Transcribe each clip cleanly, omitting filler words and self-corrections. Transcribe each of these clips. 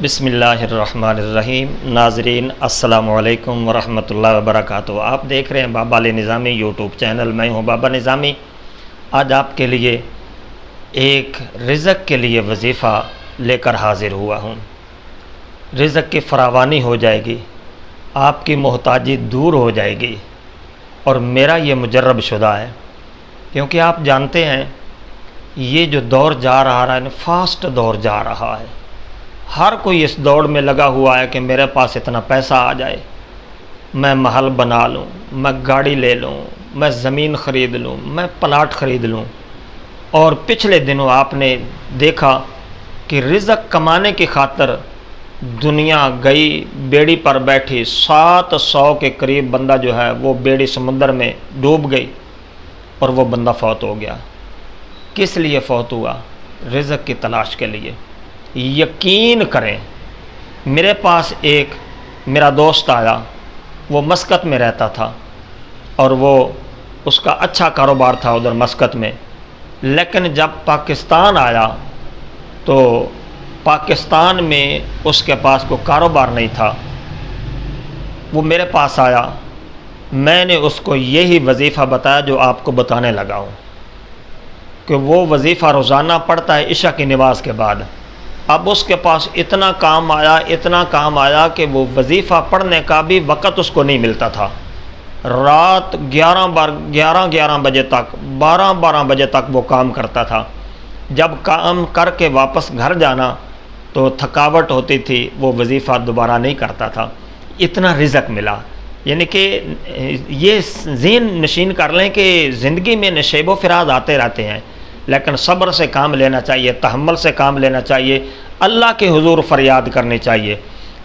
بسم اللہ الرحمن الرحیم۔ ناظرین السلام علیکم ورحمۃ اللہ وبرکاتہ۔ آپ دیکھ رہے ہیں بابا علی نظامی یوٹیوب چینل۔ میں ہوں بابا نظامی۔ آج آپ کے لیے ایک رزق کے لیے وظیفہ لے کر حاضر ہوا ہوں۔ رزق کی فراوانی ہو جائے گی، آپ کی محتاجی دور ہو جائے گی، اور میرا یہ مجرب شدہ ہے، کیونکہ آپ جانتے ہیں یہ جو دور جا رہا ہے فاسٹ دور جا رہا ہے۔ ہر کوئی اس دوڑ میں لگا ہوا ہے کہ میرے پاس اتنا پیسہ آ جائے، میں محل بنا لوں، میں گاڑی لے لوں، میں زمین خرید لوں، میں پلاٹ خرید لوں۔ اور پچھلے دنوں آپ نے دیکھا کہ رزق کمانے کی خاطر دنیا گئی بیڑی پر بیٹھی، 700 کے قریب بندہ جو ہے وہ بیڑی سمندر میں ڈوب گئی، اور وہ بندہ فوت ہو گیا۔ کس لیے فوت ہوا؟ رزق کی تلاش کے لیے۔ یقین کریں، میرے پاس ایک میرا دوست آیا، وہ مسقط میں رہتا تھا، اور وہ اس کا اچھا کاروبار تھا ادھر مسقط میں، لیکن جب پاکستان آیا تو پاکستان میں اس کے پاس کوئی کاروبار نہیں تھا۔ وہ میرے پاس آیا، میں نے اس کو یہی وظیفہ بتایا جو آپ کو بتانے لگا ہوں، کہ وہ وظیفہ روزانہ پڑھتا ہے عشاء کی نماز کے بعد۔ اب اس کے پاس اتنا کام آیا کہ وہ وظیفہ پڑھنے کا بھی وقت اس کو نہیں ملتا تھا۔ رات 11 بجے تک، 12 بجے تک وہ کام کرتا تھا۔ جب کام کر کے واپس گھر جانا تو تھکاوٹ ہوتی تھی، وہ وظیفہ دوبارہ نہیں کرتا تھا۔ اتنا رزق ملا۔ یعنی کہ یہ ذہن نشین کر لیں کہ زندگی میں نشیب و فراز آتے رہتے ہیں، لیکن صبر سے کام لینا چاہیے، تحمل سے کام لینا چاہیے، اللہ کے حضور فریاد کرنی چاہیے۔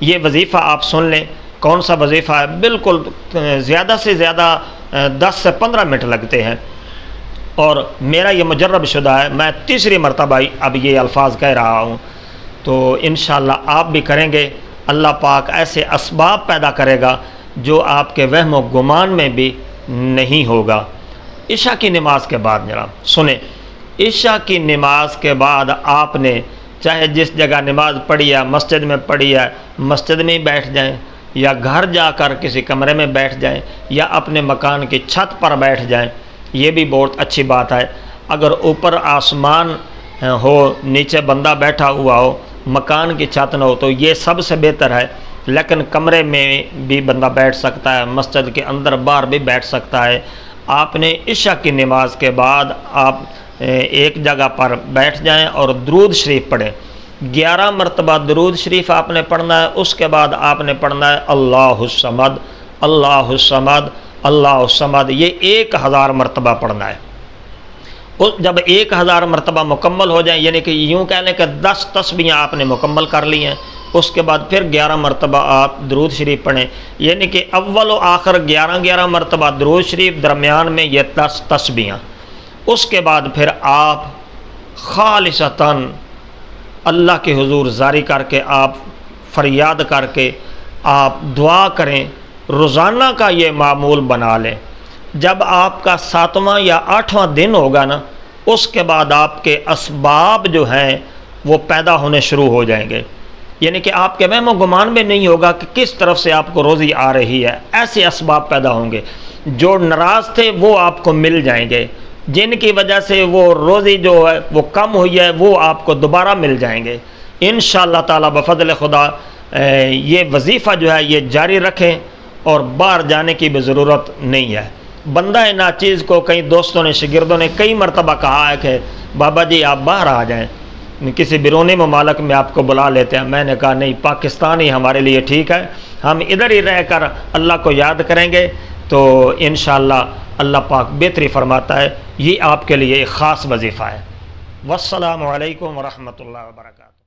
یہ وظیفہ آپ سن لیں۔ کون سا وظیفہ ہے؟ بالکل زیادہ سے زیادہ 10 سے 15 منٹ لگتے ہیں، اور میرا یہ مجرب شدہ ہے۔ میں تیسری مرتبہ اب یہ الفاظ کہہ رہا ہوں، تو انشاءاللہ آپ بھی کریں گے۔ اللہ پاک ایسے اسباب پیدا کرے گا جو آپ کے وہم و گمان میں بھی نہیں ہوگا۔ عشاء کی نماز کے بعد جناب سنیں، عشاء کی نماز کے بعد آپ نے چاہے جس جگہ نماز پڑھی ہے، مسجد میں پڑھی ہے، مسجد میں ہی بیٹھ جائیں، یا گھر جا کر کسی کمرے میں بیٹھ جائیں، یا اپنے مکان کی چھت پر بیٹھ جائیں، یہ بھی بہت اچھی بات ہے۔ اگر اوپر آسمان ہو، نیچے بندہ بیٹھا ہوا ہو، مکان کی چھت نہ ہو تو یہ سب سے بہتر ہے، لیکن کمرے میں بھی بندہ بیٹھ سکتا ہے، مسجد کے اندر باہر بھی بیٹھ سکتا ہے۔ آپ نے عشاء کی نماز کے بعد آپ ایک جگہ پر بیٹھ جائیں اور درود شریف پڑھیں۔ 11 مرتبہ درود شریف آپ نے پڑھنا ہے۔ اس کے بعد آپ نے پڑھنا ہے اللہ الصمد، اللہ الصمد، اللہ الصمد، یہ 1000 مرتبہ پڑھنا ہے۔ جب 1000 مرتبہ مکمل ہو جائیں، یعنی کہ یوں کہہ لیں کہ 10 تسبیحیں آپ نے مکمل کر لی ہیں، اس کے بعد پھر 11 مرتبہ آپ درود شریف پڑھیں، یعنی کہ اول و آخر 11 مرتبہ درود شریف، درمیان میں یہ 10 تسبیحیں۔ اس کے بعد پھر آپ خالصتاً اللہ کے حضور زاری کر کے، آپ فریاد کر کے آپ دعا کریں۔ روزانہ کا یہ معمول بنا لیں۔ جب آپ کا 7واں یا 8واں دن ہوگا نا، اس کے بعد آپ کے اسباب جو ہیں وہ پیدا ہونے شروع ہو جائیں گے، یعنی کہ آپ کے وہم و گمان میں نہیں ہوگا کہ کس طرف سے آپ کو روزی آ رہی ہے۔ ایسے اسباب پیدا ہوں گے، جو ناراض تھے وہ آپ کو مل جائیں گے، جن کی وجہ سے وہ روزی جو ہے وہ کم ہوئی ہے وہ آپ کو دوبارہ مل جائیں گے انشاءاللہ تعالی بفضل خدا۔ یہ وظیفہ جو ہے یہ جاری رکھیں، اور باہر جانے کی بھی ضرورت نہیں ہے۔ بندہ ناچیز کو کئی دوستوں نے، شاگردوں نے کئی مرتبہ کہا ہے کہ بابا جی آپ باہر آ جائیں، کسی بیرونی ممالک میں آپ کو بلا لیتے ہیں۔ میں نے کہا نہیں، پاکستان ہی ہمارے لیے ٹھیک ہے، ہم ادھر ہی رہ کر اللہ کو یاد کریں گے، تو انشاءاللہ اللہ پاک بہتری فرماتا ہے۔ یہ آپ کے لیے ایک خاص وظیفہ ہے۔ والسلام علیکم ورحمۃ اللہ وبرکاتہ۔